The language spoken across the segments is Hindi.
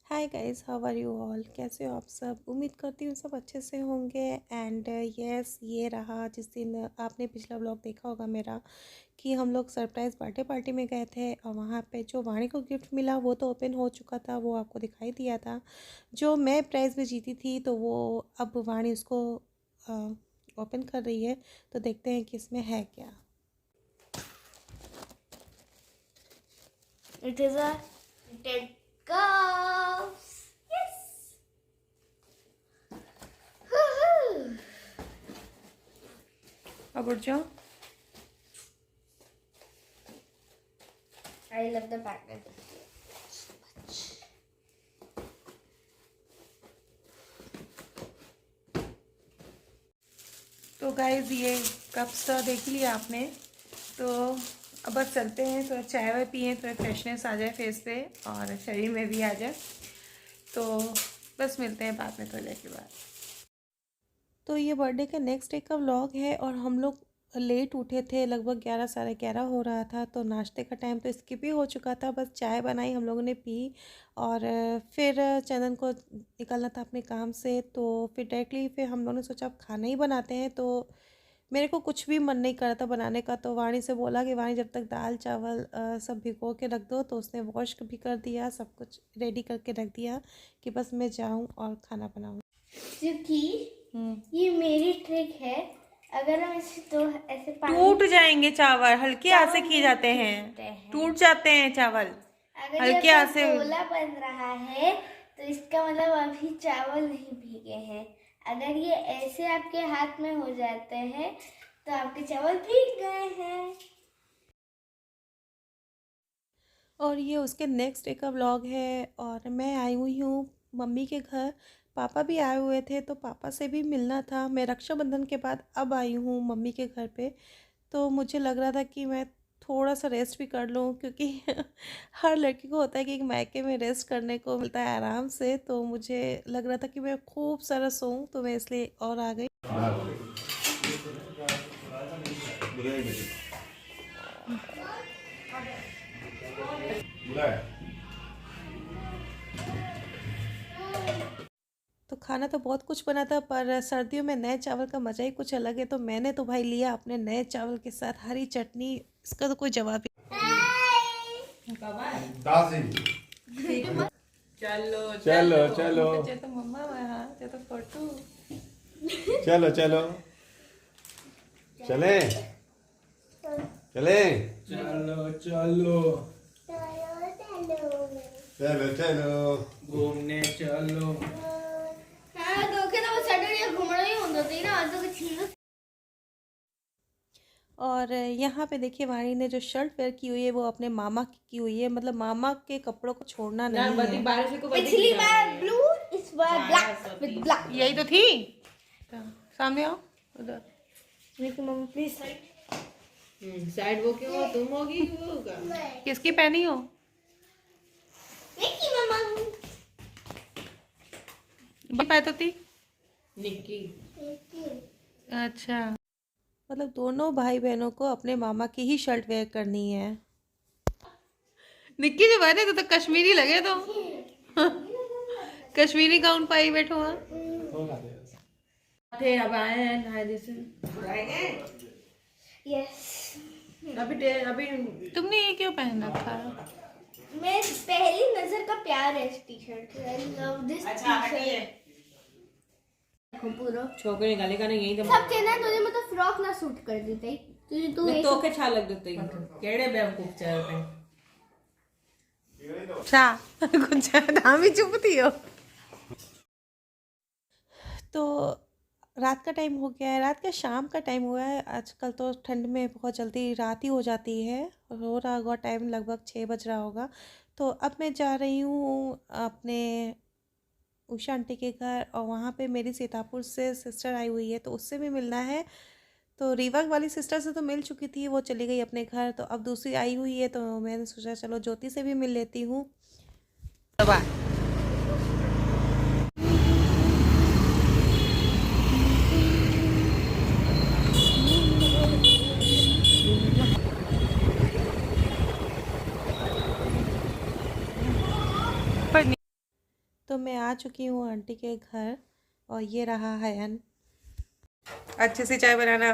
Hi guys, how are you all. कैसे हो आप सब। उम्मीद करती हूँ सब अच्छे से होंगे। एंड यस, ये रहा जिस दिन आपने पिछला व्लॉग देखा होगा मेरा, कि हम लोग सरप्राइज़ बर्थडे पार्टी में गए थे और वहाँ पे जो वाणी को गिफ्ट मिला वो तो ओपन हो चुका था, वो आपको दिखाई दिया था। जो मैं प्राइज़ में जीती थी तो वो अब वाणी उसको ओपन कर रही है, तो देखते हैं कि इसमें है क्या। It is a dead calves. Yes. Woohoo. अब उठ जाओ। I love the pattern. तो गाइज़, ये कप्स तो देख लिया आपने, तो अब बस चलते हैं, थोड़ा चाय वाय पिए, थोड़ा फ्रेशनेस आ जाए फेस पे और शरीर में भी आ जाए। तो बस मिलते हैं बाद में थोड़ी देर के बाद। तो ये बर्थडे का नेक्स्ट डे का व्लॉग है और हम लोग लेट उठे थे, लगभग 11 साढ़े 11 हो रहा था। तो नाश्ते का टाइम तो स्किप ही हो चुका था, बस चाय बनाई हम लोगों ने पी और फिर चंदन को निकलना था अपने काम से, तो फिर डायरेक्टली फिर हम लोगों ने सोचा अब खाना ही बनाते हैं। तो मेरे को कुछ भी मन नहीं कर रहा था बनाने का, तो वाणी से बोला कि वाणी जब तक दाल चावल सब भिगो के रख दो, तो उसने वॉश भी कर दिया, सब कुछ रेडी करके रख दिया कि बस मैं जाऊं और खाना बनाऊं। क्योंकि ये मेरी ट्रिक है। अगर हम इसे तो ऐसे टूट जाएंगे चावल, हल्के हाथ से चावल किए नहीं जाते टूटते हैं, हैं। टूट जाते हैं चावल अगर ये हल्के ऐसा हाथ से। गोला बन रहा है तो इसका मतलब अभी चावल नहीं भीगे हैं। अगर ये ऐसे आपके हाथ में हो जाते हैं तो आपके चावल भीग गए हैं। और ये उसके नेक्स्ट डे का व्लॉग है और मैं आई हुई हूँ मम्मी के घर। पापा भी आए हुए थे तो पापा से भी मिलना था। मैं रक्षाबंधन के बाद अब आई हूँ मम्मी के घर पे, तो मुझे लग रहा था कि मैं थोड़ा सा रेस्ट भी कर लूँ, क्योंकि हर लड़की को होता है कि एक मायके में रेस्ट करने को मिलता है आराम से। तो मुझे लग रहा था कि मैं खूब सारा सोऊं, तो मैं इसलिए और आ गई। तो खाना तो बहुत कुछ बना था, पर सर्दियों में नए चावल का मज़ा ही कुछ अलग है। तो मैंने तो भाई लिया अपने नए चावल के साथ हरी चटनी, इसका तो कोई जवाब ही। चलो चलो चलो तो मम्मा वहाँ तो फोटो। चलो चलो चले चले चलो चलो चलो चलो घूमने चलो। और यहाँ पे देखिए वाणी ने जो शर्ट वेयर की हुई है वो अपने मामा की हुई है, मतलब मामा के कपड़ों को छोड़ना नहीं है। पिछली बार ब्लू, इस बार ब्लैक विद ब्लैक। यही तो थी। सामने आओ उधर। मेरी मम्मी प्लीज साइड वो क्यों हो, तुम होगी वो होगा। किसकी पहनी हो? मेरी मम्मा पाए तो थी। निक्की अच्छा, मतलब दोनों भाई बहनों को अपने मामा की ही शर्ट वेयर करनी है। निक्की जो बहने तो कश्मीरी लगे तो कश्मीरी गाउन पाई बैठो। हाँ थे अब आए हैं नहाने से। यस। अभी तुमने ये क्यों पहन रखा है? मैं पहली नजर का प्यार है इस T shirt. I love this T shirt. पूरा छोकरे निकाले का नहीं, यही तो सब कहना है तुझे, मतलब फ्रॉक ना सूट कर देते तुझे, तू मैं तो के छा लग देते ही केड़े बेवकूफ चाहे पे कुछ नाम ही चुपती हो। तो रात का टाइम हो गया है, रात का शाम का टाइम हुआ है। आजकल तो ठंड में बहुत जल्दी रात ही हो जाती है, हो रहा होगा टाइम लगभग 6 बज रहा होगा। तो अब मैं जा रही हूँ अपने उषा आंटी के घर, और वहाँ पे मेरी सीतापुर से सिस्टर आई हुई है तो उससे भी मिलना है। तो रीवा वाली सिस्टर से तो मिल चुकी थी, वो चली गई अपने घर, तो अब दूसरी आई हुई है, तो मैंने सोचा चलो ज्योति से भी मिल लेती हूँ। तो मैं आ चुकी हूँ आंटी के घर और ये रहा हयन। अच्छे से चाय बनाना।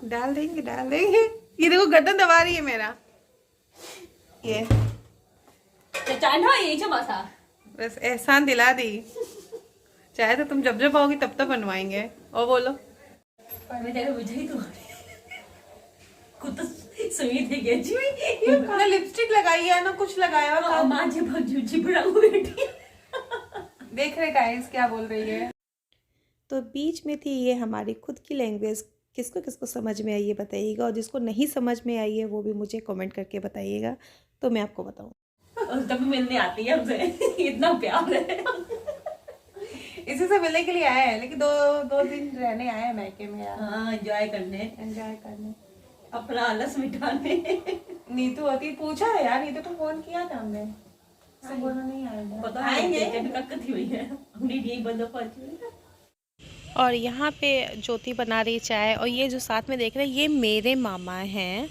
डाल देंगे डाल देंगे। ये देखो गर्दन दबा रही है मेरा। ये बस एहसान दिला दी। चाहे तो तुम जब जब आओगी तब तक बनवाएंगे। और बोलो ना लिपस्टिक लगाई है ना कुछ लगाया। देख रहे गाइस क्या बोल रही है। तो बीच में थी ये हमारी खुद की लैंग्वेज। किसको किसको समझ में आई है बताइएगा, और जिसको नहीं समझ में आई है वो भी मुझे कमेंट करके बताइएगा तो मैं आपको बताऊँ। तब मिलने आती है हमसे, इतना प्यार है। इसी से मिलने के लिए आए हैं, लेकिन दो दिन रहने आए हैं मैके में यार। हाँ, एंजॉय करने अपना आलस मिटाने। नीतू होती पूछा है यार, नीतू को फोन किया था हमने, सब बोला नहीं आएगा। पता आएंगे कक्कती हुई है हमने यही बंद पहुंची। और यहाँ पे ज्योति बना रही चाय, और ये जो साथ में देख रहे हैं ये मेरे मामा हैं,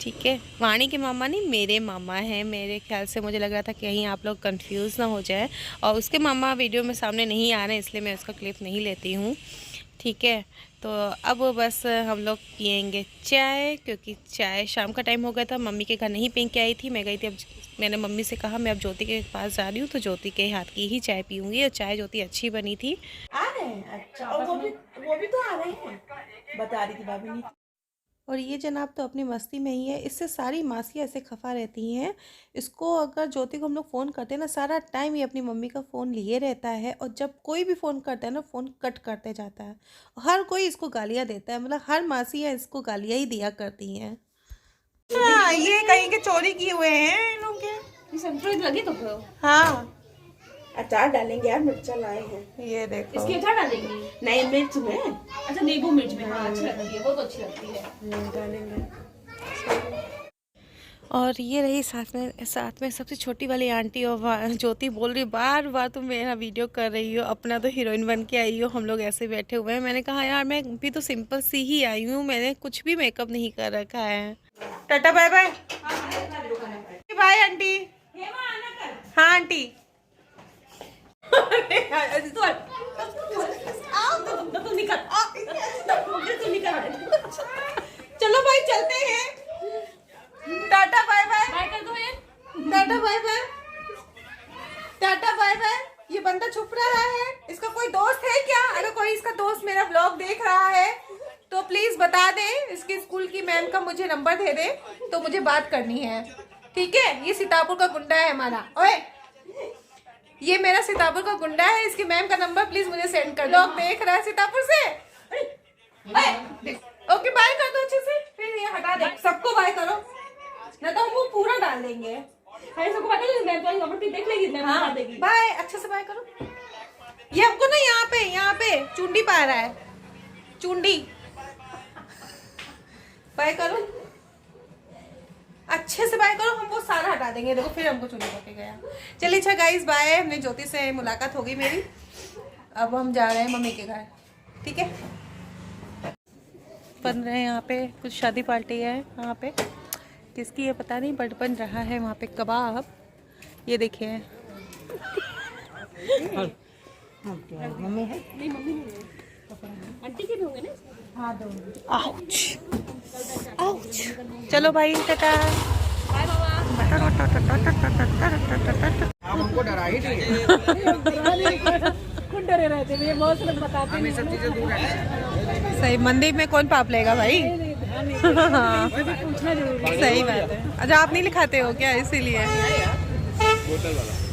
ठीक है। वाणी के मामा नहीं, मेरे मामा हैं। मेरे ख्याल से मुझे लग रहा था कि कहीं आप लोग कंफ्यूज ना हो जाए, और उसके मामा वीडियो में सामने नहीं आ रहे हैं इसलिए मैं उसका क्लिप नहीं लेती हूँ, ठीक है। तो अब बस हम लोग पियेंगे चाय, क्योंकि चाय शाम का टाइम हो गया था। मम्मी के घर नहीं पी के आई थी, मैं गई थी। अब मैंने मम्मी से कहा मैं अब ज्योति के पास जा रही हूँ तो ज्योति के हाथ की ही चाय पीऊँगी, और चाय ज्योति अच्छी बनी थी। आ रहे हैं, अच्छा। और वो भी तो आ रहे हैं, बता रही थी भाभी ने। और ये जनाब तो अपनी मस्ती में ही है। इससे सारी मासियाँ ऐसे खफा रहती हैं। इसको अगर ज्योति को हम लोग फ़ोन करते हैं ना, सारा टाइम ये अपनी मम्मी का फ़ोन लिए रहता है, और जब कोई भी फ़ोन करता है ना फ़ोन कट करते जाता है। हर कोई इसको गालियाँ देता है, मतलब हर मासियाँ इसको गालियाँ ही दिया करती हैं। हाँ, ये कहीं के चोरी किए हुए हैं इन लोग के। संतरे लगे तो हाँ, अचार डालेंगे यार, मिर्चा लाए हैं। ये देखो इसके अचार डालेंगे, नहीं मिर्च में। अच्छा, नींबू मिर्च में, हाँ अच्छी लगती है, बहुत अच्छी लगती है। डालेंगे। और ये रही साथ में सबसे छोटी वाली आंटी, और ज्योति बोल रही बार बार तुम मेरा वीडियो कर रही हो, अपना तो हीरोइन बन के आई हो, हम लोग ऐसे बैठे हुए हैं। मैंने कहा यार मैं भी तो सिंपल सी ही आई हूँ, मैंने कुछ भी मेकअप नहीं कर रखा है। Tata bye bye. Bye aunty. हाँ आंटी। चलो भाई चलते हैं। Tata bye bye. Tata bye bye. Tata bye bye. ये बंदा छुप रहा है, इसका कोई दोस्त है क्या? अगर कोई इसका दोस्त मेरा व्लॉग देख रहा है तो प्लीज बता दे। इसके स्कूल की मैम का मुझे नंबर दे दे, तो मुझे बात करनी है, ठीक है। ये सीतापुर का गुंडा है हमारा। ओए, ये मेरा सीतापुर का गुंडा है, इसकी मैम का नंबर प्लीज मुझे सेंड कर दो। लोग देख रहा है सीतापुर से। ओके बाय कर दो अच्छे से, फिर ये हटा दे। सबको बाय करो, ना तो वो पूरा डाल देंगे। सबको पता है, मैं तो नंबर पे देख लेगी, मैं बता देगी। बाय, अच्छे से बाय करो। ये हमको ना यहाँ पे चुंडी पा रहा है, चुंडी। बाय करो, अच्छे से बाय करो, हम वो सारा हटा देंगे। देखो फिर हमको चुनी पके गया। चलिए अच्छा गाइस बाय। हमने ज्योति से मुलाकात हो गई मेरी, अब हम जा रहे हैं मम्मी के घर, ठीक है। बन रहे हैं यहाँ पे कुछ शादी पार्टी है यहाँ पे, किसकी है पता नहीं, बट बन रहा है वहाँ पे कबाब। ये देखिए मम्मी है, नहीं मम्मी नहीं है, आंटी के भी होंगे ना। हाँ दो। Ouch ouch. चलो भाई टाटा बाय हमको डरा ही नहीं। खुद डरे रहते हैं, बहुत लोग बताते हैं सब चीजें दूर है। सही, मंदिर में कौन पाप लेगा भाई। हाँ पूछना जरूरी सही बात है। अच्छा आप नहीं लिखाते हो क्या, इसीलिए। बोतल वाला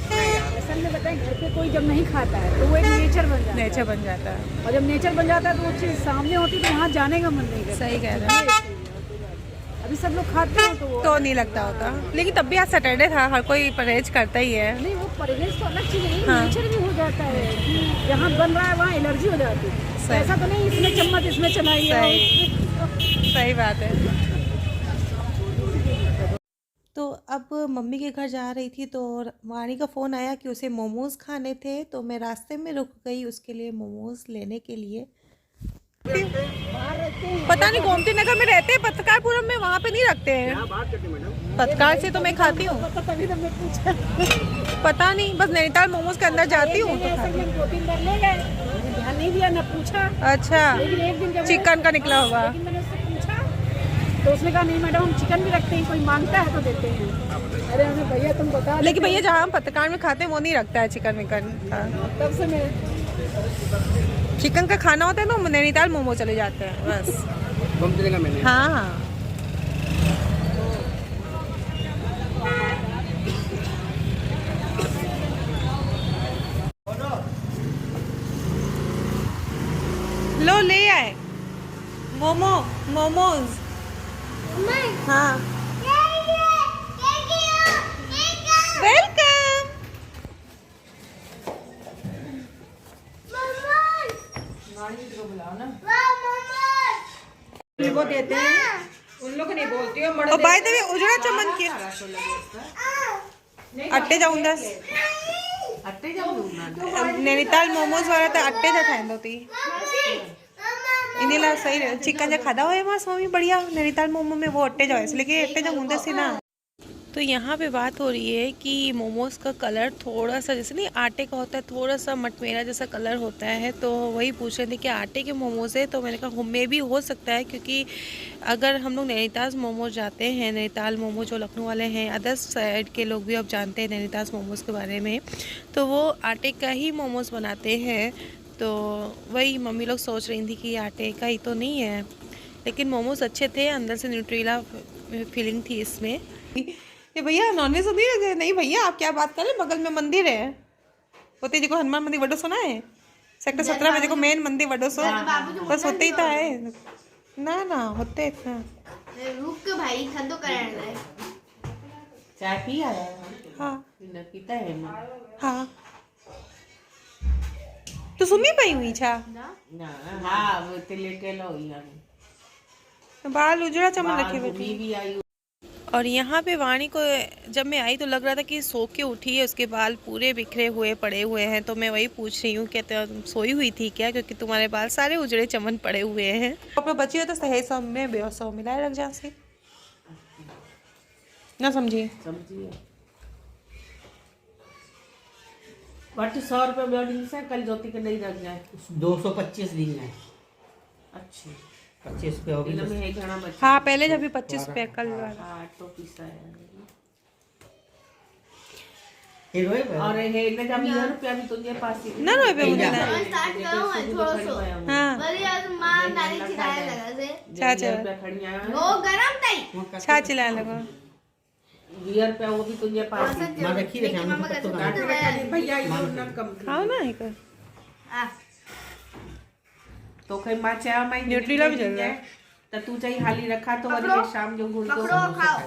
असल में बताएं, घर पे कोई जब नहीं खाता है तो वो एक नेचर बन जाता है। नेचर बन जाता है, और जब नेचर बन जाता है तो वो चीज़ सामने होती है तो वहाँ जाने का मन नहीं करता। सही कह रहे हैं। अभी सब लोग खाते हो तो नहीं लगता होता, लेकिन तब भी आज सैटरडे था, हर कोई परहेज करता ही है। नहीं, वो परहेज तो अलग चीज़ है, हाँ। नेचर भी हो जाता है कि जहाँ बन रहा है वहाँ एलर्जी हो जाती है। सही। ऐसा तो नहीं इसमें चम्मच इसमें चलाई है। सही बात है। तो अब मम्मी के घर जा रही थी तो वाणी का फ़ोन आया कि उसे मोमोज़ खाने थे, तो मैं रास्ते में रुक गई उसके लिए मोमोज़ लेने के लिए। पता नहीं गोमती नगर में रहते हैं, पत्रकारपुरम में वहाँ पे नहीं रखते हैं। पत्रकार से तो मैं खाती हूँ, पता नहीं, बस नैनीताल मोमोज के अंदर जाती हूँ तो ध्यान नहीं दिया ना पूछा। अच्छा, चिकन का निकला होगा। मैंने उससे पूछा तो उसने कहा नहीं मैडम हम चिकन भी रखते हैं, कोई मांगता है तो देते हैं। अरे हमें भैया तुम बता। लेकिन भैया जहाँ हम पत्रकार में खाते हैं वो नहीं रखता है चिकन विकन। तब से मैं चिकन का खाना होता है तो नैनीताल मोमो चले जाते हैं बस। घूमते रहेगा मैंने। हाँ हाँ, लो ले आए मोमोज। हाँ, वेलकम। वो देते हैं उन लोग नहीं बोलती हो। और बाय द वे उजड़ा चमन के अट्टे जाऊं दस नैनीताल मोमोज वाला तो अट्टे जा खाइंदो थी इन्हीं ला सही रहे। चिकन जा खादा हो मां स्वामी बढ़िया नैनीताल मोमो में वो अट्टे जाओ लेकिन अट्टे जा हुंदे सी ना। तो यहाँ पे बात हो रही है कि मोमोज का कलर थोड़ा सा जैसे नहीं आटे का होता है, थोड़ा सा मटमेरा जैसा कलर होता है, तो वही पूछ रहे थे कि आटे के मोमोज है। तो मैंने कहा में भी हो सकता है, क्योंकि अगर हम लोग नैनीताल मोमोज जाते हैं, नैनीताल मोमोज जो लखनऊ वाले हैं, अदर्स साइड के लोग भी अब जानते हैं नैनीताल मोमोज के बारे में, तो वो आटे का ही मोमोज बनाते हैं। तो वही मम्मी लोग सोच रही थी कि आटे का ही तो नहीं है, लेकिन मोमोज अच्छे थे, अंदर से न्यूट्रीला फीलिंग थी इसमें। ये भैया नॉनवेज तो नहीं रखे? नहीं भैया आप क्या बात कर रहे हैं, बगल में मंदिर है होते जी को हनुमान मंदिर वडो सुना है, सेक्टर 17 बजे को मेन मंदिर वडो सो बस होते ही था है ना ना होते इतना रुक के भाई ठंडो कराने रहे। चाय पी आया? हाँ पीता है ना। हाँ तो सुमी पाई हुई छा ना हाँ वो ते लेटे लो यार बाल उजड़ा चमन रखे बैठी भी आई। और यहाँ पे वाणी को जब मैं आई तो लग रहा था कि सो के उठी है, उसके बाल पूरे बिखरे हुए पड़े हुए हैं। तो मैं वही पूछ रही हूँ कि तुम सोई हुई थी क्या, क्योंकि तुम्हारे बाल सारे उजड़े चमन पड़े हुए हैं। अपने बच्ची हो तो सही सब में बेसौ मिलाए रख जा से ना समझिए बट 100 रुपये बोर्डिंग से कल ज्योति के नहीं रख जाए 225 दिन है। अच्छी 25 पे होगी तो में घना बच्चा। हाँ पहले जब भी 25 रुपये कल वाला हाँ तो पिसा है ये रोए और हे ने जब 1000 रुपया भी तुझे पास ही ना रोए पे मुझे ना स्टार्ट करो मैं थोड़ा सो हाँ बड़ी आज मां नानी चिल्लाने लगा से चाचा रुपया खड़ी आया वो गरम तई छा चिल्लाने लगा 2000 रुपया वो भी तुझे पास ही मां रखी रखे हम तक तो काटे रखा भैया ये ना कम खाओ ना एक आ तो कहीं मां चाय में न्यूट्रीला भी चल रहा है तो तू चाहिए हाली रखा तो वाली शाम जो गुड़ पकड़ो खाओ।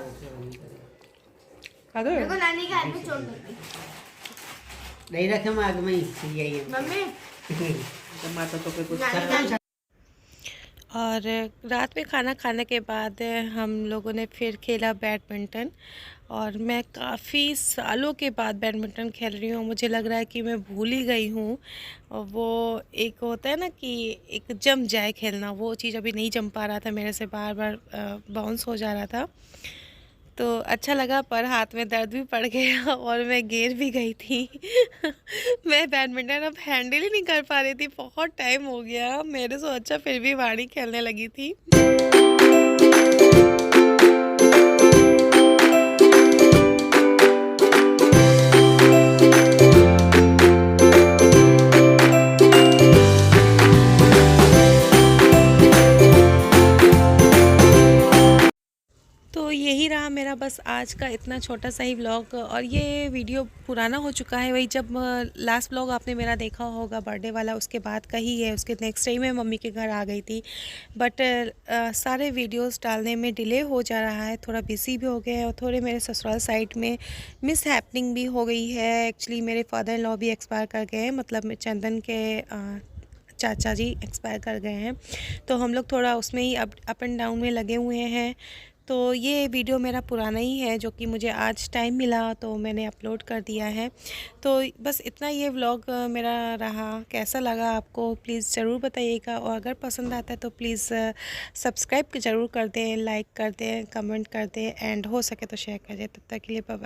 खा दो देखो नानी के हाथ में चोट लगी। नहीं रखे हम आग में यही है मम्मी तो माता तो पे कुछ नानी का और रात में खाना खाने के बाद हम लोगों ने फिर खेला बैडमिंटन, और मैं काफ़ी सालों के बाद बैडमिंटन खेल रही हूँ। मुझे लग रहा है कि मैं भूल ही गई हूँ। और वो एक होता है ना कि एक जम जाए खेलना, वो चीज़ अभी नहीं जम पा रहा था मेरे से, बार बार बाउंस हो जा रहा था। तो अच्छा लगा, पर हाथ में दर्द भी पड़ गया और मैं गिर भी गई थी। मैं बैडमिंटन अब हैंडल ही नहीं कर पा रही थी, बहुत टाइम हो गया मेरे से। अच्छा फिर भी वाणी खेलने लगी थी। तो यही रहा मेरा बस आज का इतना छोटा सा ही व्लॉग। और ये वीडियो पुराना हो चुका है, वही जब लास्ट व्लॉग आपने मेरा देखा होगा बर्थडे वाला, उसके बाद का ही है। उसके नेक्स्ट डे मैं मम्मी के घर आ गई थी, बट सारे वीडियोस डालने में डिले हो जा रहा है, थोड़ा बिजी भी हो गए हैं। और थोड़े मेरे ससुराल साइड में मिस हैपनिंग भी हो गई है। एक्चुअली मेरे फादर इन लॉ भी एक्सपायर कर गए हैं, मतलब चंदन के चाचा जी एक्सपायर कर गए हैं। तो हम लोग थोड़ा उसमें ही अप एंड डाउन में लगे हुए हैं। तो ये वीडियो मेरा पुराना ही है, जो कि मुझे आज टाइम मिला तो मैंने अपलोड कर दिया है। तो बस इतना ये व्लॉग मेरा रहा। कैसा लगा आपको प्लीज़ ज़रूर बताइएगा, और अगर पसंद आता है तो प्लीज़ सब्सक्राइब ज़रूर कर दें, लाइक कर दें, कमेंट कर दें, एंड हो सके तो शेयर कर दें। तब तक के लिए बाय बाय।